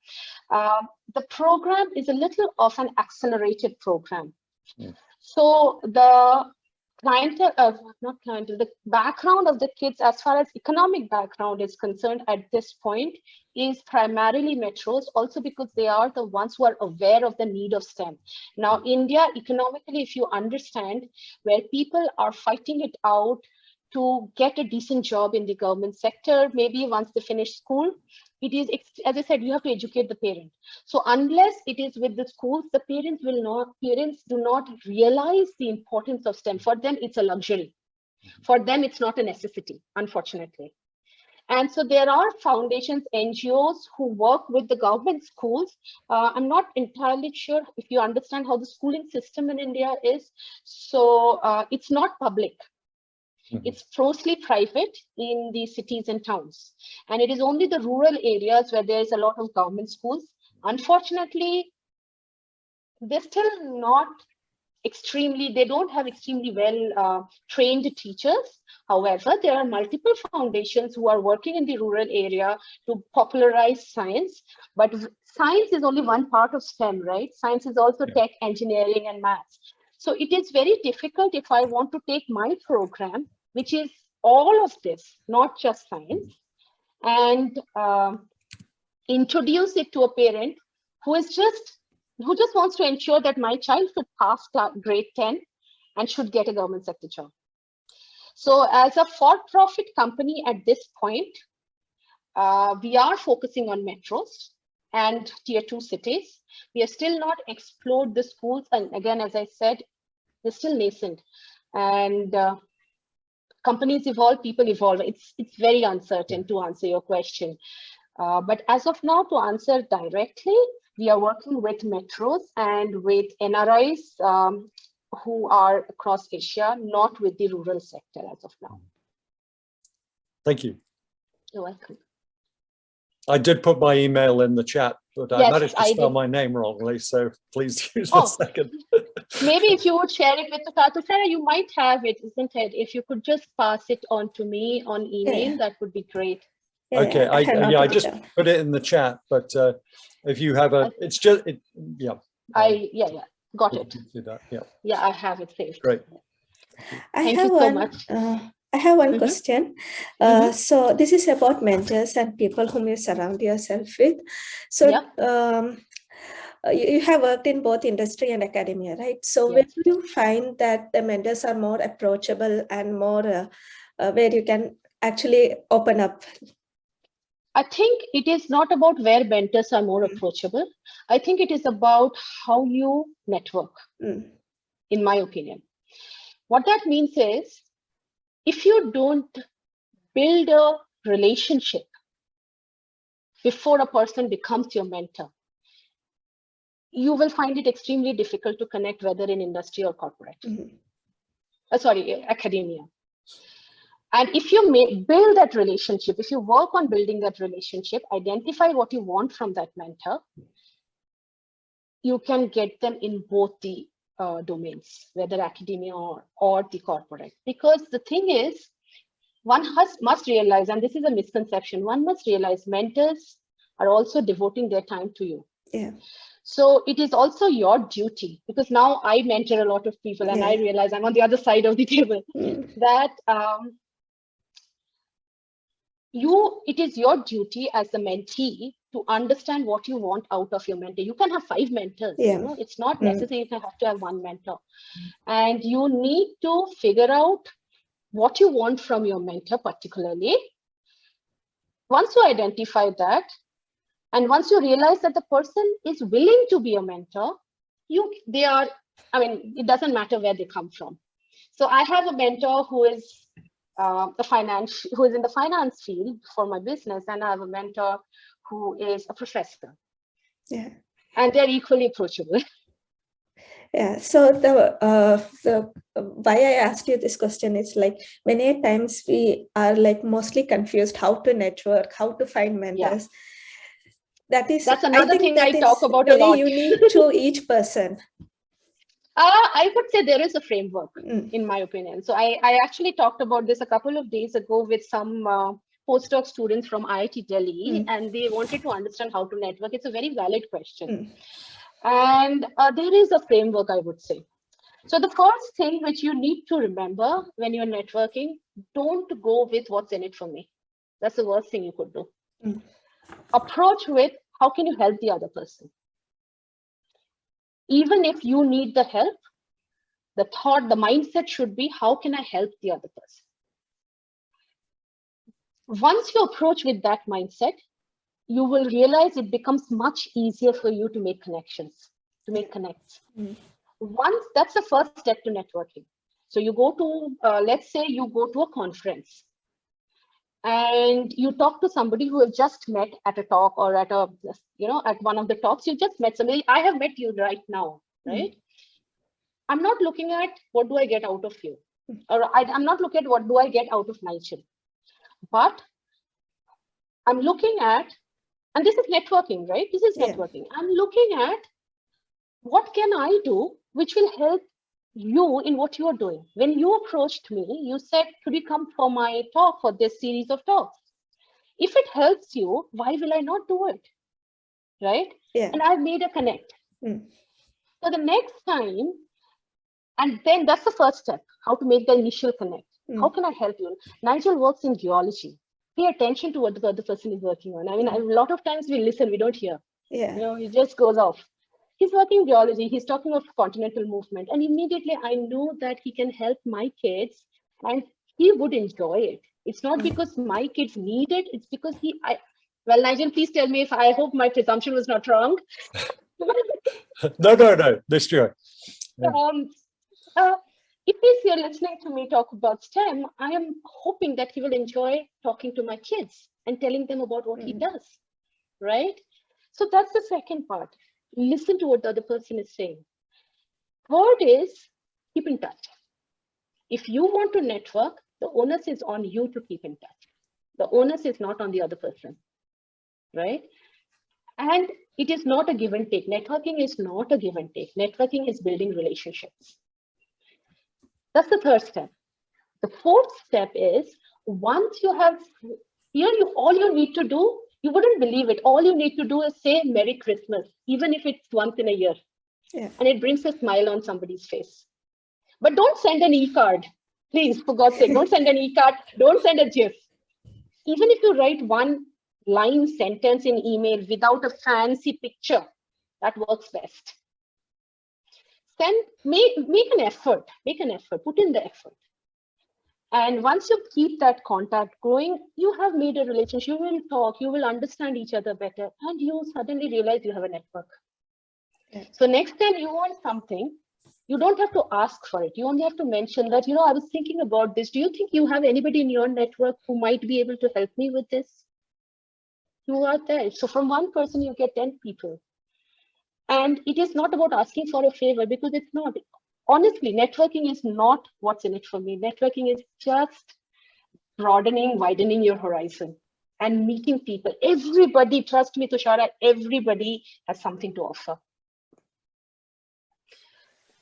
The program is a little of an accelerated program. Yeah. So the the background of the kids as far as economic background is concerned at this point is primarily metros, also because they are the ones who are aware of the need of STEM. Now, India economically, if you understand, where people are fighting it out to get a decent job in the government sector, maybe once they finish school, it is, as I said, you have to educate the parent. So unless it is with the schools, the parents do not realize the importance of STEM. For them, it's a luxury. For them, it's not a necessity, unfortunately. And so there are foundations, NGOs who work with the government schools. I'm not entirely sure if you understand how the schooling system in India is. So it's not public. It's mostly private in the cities and towns. And it is only the rural areas where there is a lot of government schools. Unfortunately, they're still not they don't have extremely well trained teachers. However, there are multiple foundations who are working in the rural area to popularize science. But science is only one part of STEM, right? Science is also tech, engineering, and maths. So it is very difficult if I want to take my program, which is all of this, not just science, and introduce it to a parent who just wants to ensure that my child should pass grade 10 and should get a government sector job. So as a for-profit company at this point, we are focusing on metros and tier 2 cities. We have still not explored the schools. And again, as I said, they're still nascent. And companies evolve, people evolve. It's very uncertain, to answer your question. But as of now, to answer directly, we are working with metros and with NRIs who are across Asia, not with the rural sector as of now. Thank you. You're welcome. I did put my email in the chat, but Yes, I managed to spell my name wrongly, so please use the second. Maybe if you would share it with Tushara, you might have it, isn't it? If you could just pass it on to me on email, that would be great. Okay, I just put it in the chat, but if you have a, it's just, got it. Do that, Yeah, I have it saved. Great. Thank you so much. I have one question. So this is about mentors and people whom you surround yourself with. So you have worked in both industry and academia, right? So where do you find that the mentors are more approachable and more where you can actually open up? I think it is not about where mentors are more approachable. I think it is about how you network, in my opinion. What that means is, if you don't build a relationship before a person becomes your mentor, you will find it extremely difficult to connect, whether in industry or corporate. Academia. And if you build that relationship, if you work on building that relationship, identify what you want from that mentor, you can get them in both the domains, whether academia or the corporate. Because the thing is, one must realize, and this is a misconception, one must realize mentors are also devoting their time to you. Yeah. So it is also your duty, because now I mentor a lot of people and I realize I'm on the other side of the table, that it is your duty as a mentee to understand what you want out of your mentor. You can have 5 mentors, you know, it's not necessary you have to have 1 mentor. And you need to figure out what you want from your mentor particularly. Once you identify that, and once you realize that the person is willing to be a mentor, it doesn't matter where they come from. So I have a mentor who is in the finance field for my business, and I have a mentor who is a professor. Yeah. And they're equally approachable. Yeah, so the why I asked you this question is like many times we are like mostly confused how to network, how to find mentors. That's another thing I talk about a very lot. unique to each person. I would say there is a framework, in my opinion. So I actually talked about this a couple of days ago with some postdoc students from IIT Delhi, and they wanted to understand how to network. It's a very valid question. And there is a framework, I would say. So the first thing which you need to remember when you're networking, don't go with what's in it for me. That's the worst thing you could do. Approach with how can you help the other person? Even if you need the help, the thought, the mindset should be, how can I help the other person? Once you approach with that mindset, you will realize it becomes much easier for you to make connections, to make connects. Once, that's the first step to networking. So you go to, let's say you go to a conference and you talk to somebody who have just met at a talk or at a, at one of the talks, you just met somebody. I have met you right now, right? I'm not looking at what do I get out of you, or I'm not looking at what do I get out of Nigel, but I'm looking at, and this is networking, right? This is networking. I'm looking at what can I do which will help you in what you're doing. When you approached me, you said, could you come for my talk, for this series of talks? If it helps you, why will I not do it? Right? And I've made a connect. So the next time, and then that's the first step, how to make the initial connect. How can I help you? Nigel works in geology. Pay attention to what the other person is working on. I mean, a lot of times we listen, we don't hear. It just goes off. He's working in geology. He's talking of continental movement. And immediately I know that he can help my kids and he would enjoy it. It's not because my kids need it. It's because well, Nigel, please tell me if I hope my presumption was not wrong. No, this true. If he's here listening to me talk about STEM, I am hoping that he will enjoy talking to my kids and telling them about what he does, right? So that's the second part. Listen to what the other person is saying. Third is keep in touch. If you want to network, the onus is on you to keep in touch. The onus is not on the other person, right? And it is not a give and take. Networking is not a give and take. Networking is building relationships. That's the third step. The fourth step is once you have, all you need to do, you wouldn't believe it. All you need to do is say Merry Christmas, even if it's once in a year. And it brings a smile on somebody's face. But don't send an e-card. Please, for God's sake, don't send an e-card. Don't send a GIF. Even if you write one line sentence in email without a fancy picture, that works best. Make an effort, put in the effort. And once you keep that contact going, you have made a relationship, you will talk, you will understand each other better, and you suddenly realize you have a network. So next time you want something, you don't have to ask for it. You only have to mention that, I was thinking about this. Do you think you have anybody in your network who might be able to help me with this? You are there. So from one person, you get 10 people. And it is not about asking for a favor because it's not. Honestly, networking is not what's in it for me. Networking is just widening your horizon and meeting people. Everybody, trust me, Tushara, everybody has something to offer.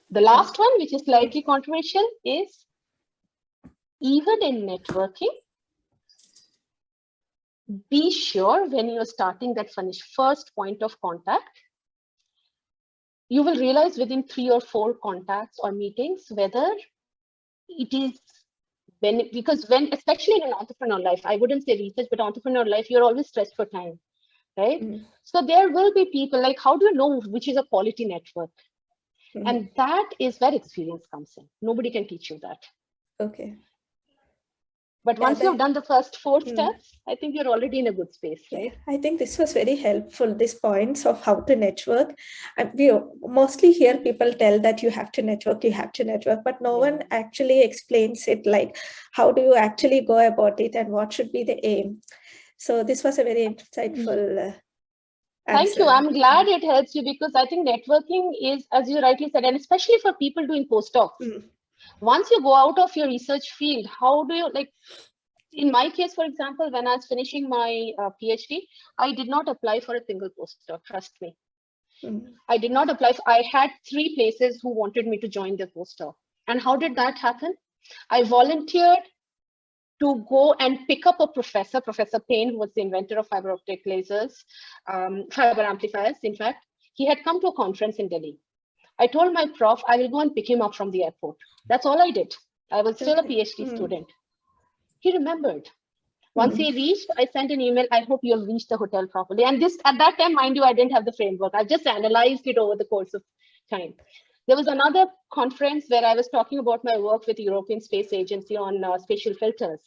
The last one, which is slightly controversial, is even in networking, be sure when you're starting that first point of contact, you will realize within 3 or 4 contacts or meetings whether it is because especially in an entrepreneurial life, I wouldn't say research, but entrepreneurial life, you're always stressed for time, right? So there will be people like, how do you know which is a quality network? And that is where experience comes in. Nobody can teach you that. Okay. But once you've done the first 4 steps, I think you're already in a good space, right? I think this was very helpful, these points of how to network. And we mostly hear people tell that you have to network, but no one actually explains it, like how do you actually go about it and what should be the aim. So this was a very insightful Thank you. I'm glad it helps you, because I think networking is, as you rightly said, and especially for people doing postdocs. Once you go out of your research field, how do you, like, in my case, for example, when I was finishing my PhD, I did not apply for a single postdoc, trust me. I did not apply. I had 3 places who wanted me to join their postdoc. And how did that happen? I volunteered to go and pick up a professor, Professor Payne, who was the inventor of fiber optic lasers, fiber amplifiers, in fact. He had come to a conference in Delhi. I told my prof, I will go and pick him up from the airport. That's all I did. I was still a PhD student. He remembered. Once he reached, I sent an email, I hope you'll reach the hotel properly. And this, at that time, mind you, I didn't have the framework. I just analyzed it over the course of time. There was another conference where I was talking about my work with the European Space Agency on spatial filters.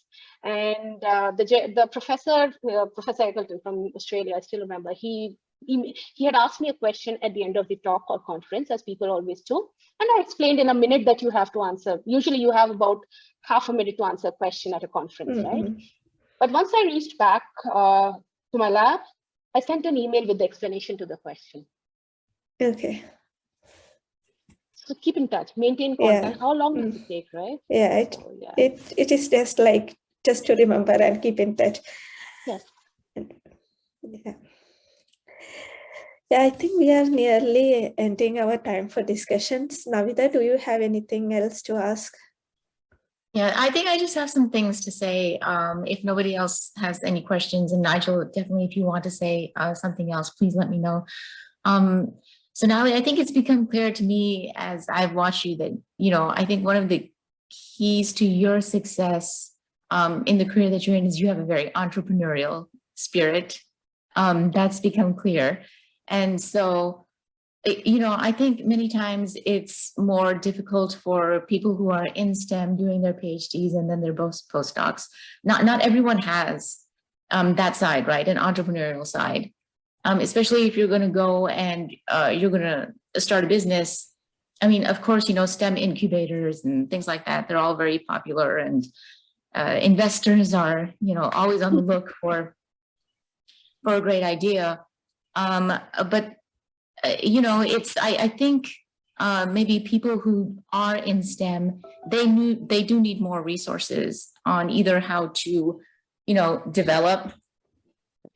And the professor, Professor Ekluvya from Australia, I still remember, he had asked me a question at the end of the talk or conference, as people always do. And I explained in a minute that you have to answer. Usually you have about half a minute to answer a question at a conference, right? But once I reached back to my lab, I sent an email with the explanation to the question. Okay. So keep in touch, maintain contact. How long does it take, right? Yeah, it is just like, just to remember and keep in touch. Yes. Yeah, I think we are nearly ending our time for discussions. Navita, do you have anything else to ask? Yeah, I think I just have some things to say. If nobody else has any questions, and Nigel, definitely if you want to say something else, please let me know. Sonali, I think it's become clear to me as I've watched you that, I think one of the keys to your success in the career that you're in is you have a very entrepreneurial spirit. That's become clear. And so, I think many times it's more difficult for people who are in STEM doing their PhDs and then they're both postdocs. Not everyone has that side, right? An entrepreneurial side. Especially if you're going to go and you're going to start a business. I mean, of course, STEM incubators and things like that, they're all very popular, and investors are, always on the look for a great idea. But I think maybe people who are in STEM, they do need more resources on either how to, develop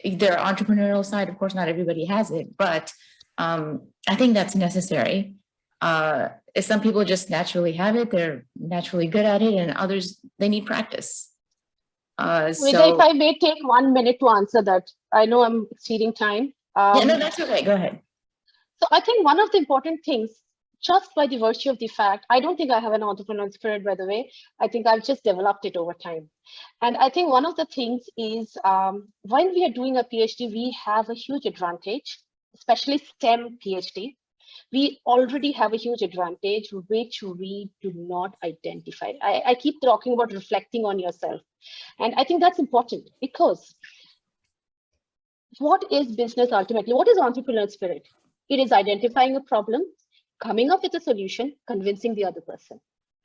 their entrepreneurial side. Of course, not everybody has it, but I think that's necessary. Some people just naturally have it, they're naturally good at it, and others, they need practice. If I may take 1 minute to answer that. I know I'm exceeding time. Yeah, no, that's okay, go ahead. So I think one of the important things, just by the virtue of the fact, I don't think I have an entrepreneurial spirit, by the way. I think I've just developed it over time. And I think one of the things is when we are doing a PhD, we have a huge advantage, especially STEM PhD. We already have a huge advantage, which we do not identify. I keep talking about reflecting on yourself. And I think that's important, because what is business ultimately? What is entrepreneurial spirit? It is identifying a problem, coming up with a solution, convincing the other person.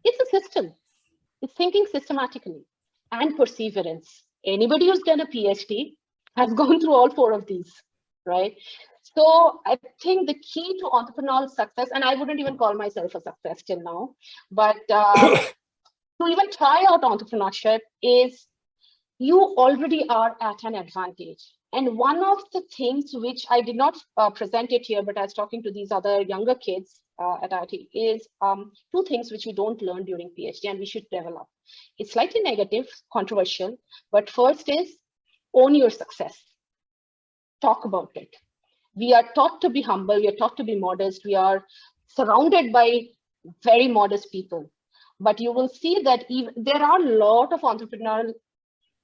It's a system. It's thinking systematically and perseverance. Anybody who's done a PhD has gone through all 4 of these, right? So I think the key to entrepreneurial success, and I wouldn't even call myself a success till now, but to even try out entrepreneurship is you already are at an advantage. And one of the things which I did not present it here, but I was talking to these other younger kids at IT, is 2 things which we don't learn during PhD and we should develop. It's slightly negative, controversial, but first is own your success. Talk about it. We are taught to be humble, we are taught to be modest, we are surrounded by very modest people. But you will see that there are a lot of entrepreneurial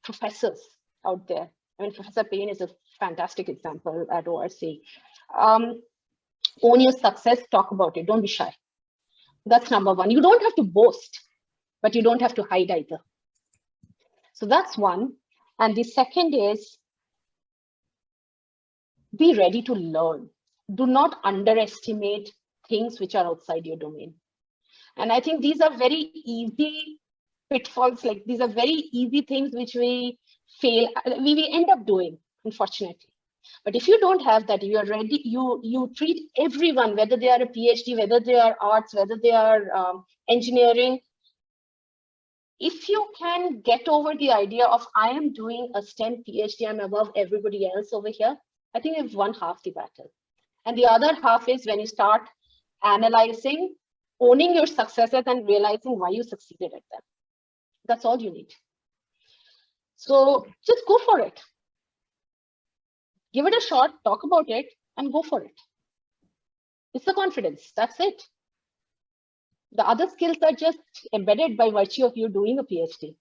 professors out there. I mean, Professor Payne is a fantastic example at ORC. Own your success, talk about it, don't be shy. That's number 1. You don't have to boast, but you don't have to hide either. So that's one. And the second is, be ready to learn. Do not underestimate things which are outside your domain. And I think these are very easy pitfalls, like these are very easy things which we fail, we end up doing, unfortunately. But if you don't have that, you are ready, you treat everyone, whether they are a PhD, whether they are arts, whether they are engineering. If you can get over the idea of I am doing a STEM PhD, I'm above everybody else over here, I think you've won half the battle. And the other half is when you start analyzing, owning your successes and realizing why you succeeded at them. That's all you need. So just go for it. Give it a shot, talk about it, and go for it. It's the confidence, that's it. The other skills are just embedded by virtue of you doing a PhD.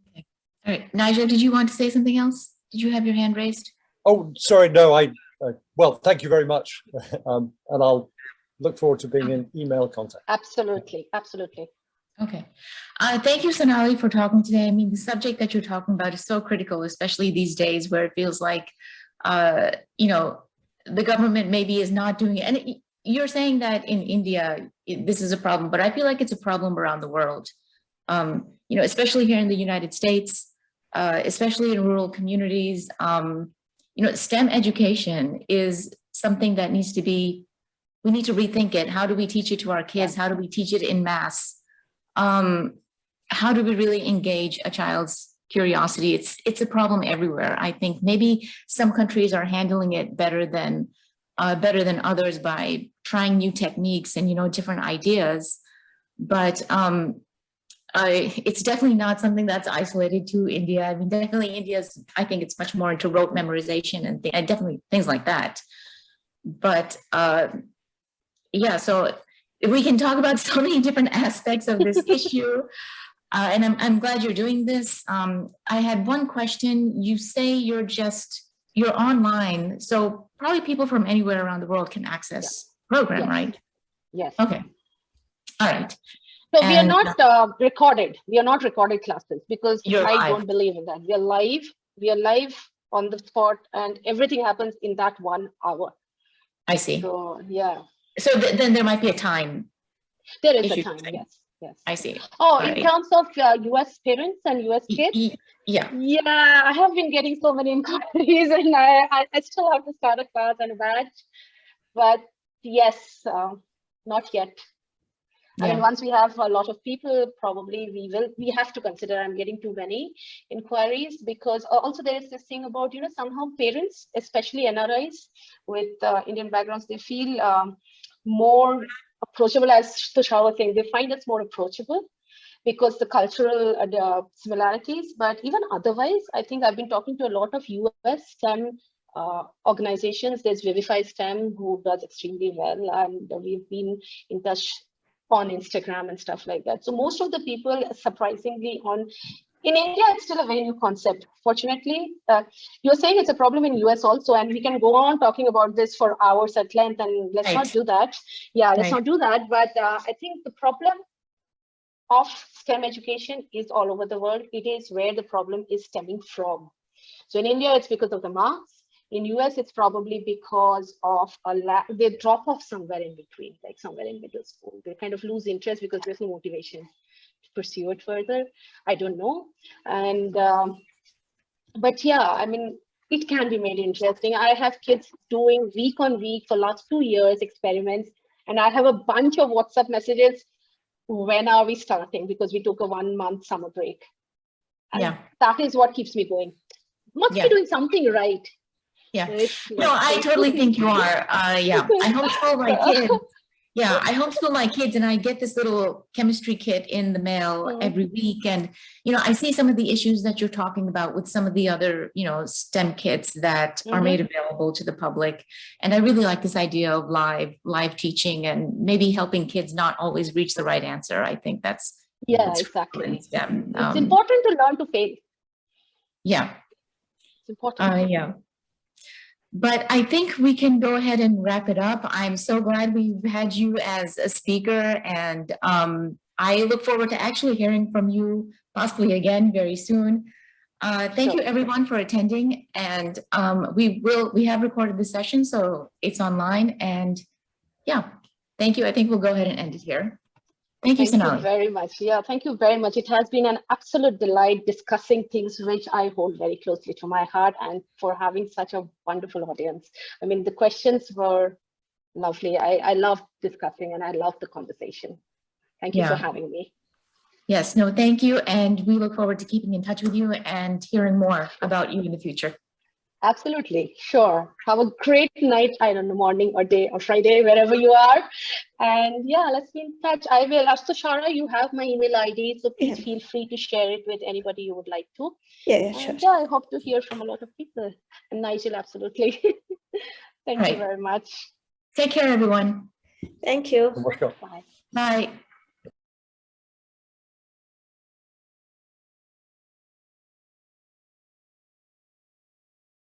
Okay. All right, Nigel, did you want to say something else? Did you have your hand raised? Oh, sorry, no, well, thank you very much. And I'll look forward to being in email contact. Absolutely, absolutely. Okay. Thank you, Sonali, for talking today. I mean, the subject that you're talking about is so critical, especially these days where it feels like, you know, the government maybe is not doing it. And you're saying that in India, this is a problem, but I feel like it's a problem around the world. You know, especially here in the United States, especially in rural communities. You know, STEM education is something that needs to be, we need to rethink it. How do we teach it to our kids? How do we teach it in mass? How do we really engage a child's curiosity? It's a problem everywhere. I think maybe some countries are handling it better than others by trying new techniques and, you know, different ideas. But it's definitely not something that's isolated to India. I mean, definitely India's, I think it's much more into rote memorization and definitely things like that. But yeah, so we can talk about so many different aspects of this issue. And I'm glad you're doing this. I had one question. You say you're online, so probably people from anywhere around the world can access program, right? Yes. Okay. All right. So we are not recorded. We are not recorded classes because I don't believe in that. We are live. We are live on the spot, and everything happens in that 1 hour. I see. So yeah. So then there might be a time. There is a time. Yes. Yes. I see. Oh, in terms of US parents and US kids? Yeah. Yeah, I have been getting so many inquiries and I still have to start a class and a batch. But yes, not yet. Yeah. I mean, once we have a lot of people, probably we have to consider. I'm getting too many inquiries because also there is this thing about, you know, somehow parents, especially NRIs with Indian backgrounds, they feel more approachable, as Tushar was saying. They find us more approachable because the cultural similarities. But even otherwise, I think I've been talking to a lot of US STEM organizations. There's Vivify STEM who does extremely well, and we've been in touch on Instagram and stuff like that. So most of the people, surprisingly, in India, it's still a very new concept. Fortunately, you're saying it's a problem in US also, and we can go on talking about this for hours at length, and let's not do that. Yeah, let's not do that. But I think the problem of STEM education is all over the world. It is where the problem is stemming from. So in India, it's because of the marks. In US, it's probably because of they drop off somewhere in between, like somewhere in middle school. They kind of lose interest because there's no motivation to pursue it further. I don't know. And but yeah, I mean, it can be made interesting. I have kids doing week on week for last 2 years experiments, and I have a bunch of WhatsApp messages. When are we starting? Because we took a 1-month summer break. And that is what keeps me going. Must be doing something right. Yeah, no, I totally think you are. Yeah, I homeschool my kids. Yeah, I homeschool my kids, and I get this little chemistry kit in the mail every week. And, you know, I see some of the issues that you're talking about with some of the other, you know, STEM kits that are made available to the public. And I really like this idea of live teaching and maybe helping kids not always reach the right answer. I think that's exactly. It's important to learn to fail. Yeah. It's important. Yeah. But I think we can go ahead and wrap it up. I'm so glad we've had you as a speaker, and I look forward to actually hearing from you possibly again very soon. Thank you everyone for attending, and we have recorded the session, so it's online, and yeah, thank you. I think we'll go ahead and end it here. Thank you, Thank you Sonali. very much. Yeah, thank you very much. It has been an absolute delight discussing things which I hold very closely to my heart, and for having such a wonderful audience. I mean, the questions were lovely. I love discussing and I love the conversation. Thank you for having me. Yes, no, thank you. And we look forward to keeping in touch with you and hearing more about you in the future. Absolutely. Sure. Have a great night, I don't know, morning or day or Friday, wherever you are. And yeah, let's be in touch. I will. Tushara, you have my email ID, so please feel free to share it with anybody you would like to. Yeah, sure. Yeah, I hope to hear from a lot of people. And Nigel, absolutely. Thank you very much. Take care, everyone. Thank you. Namaskar. Bye. Bye.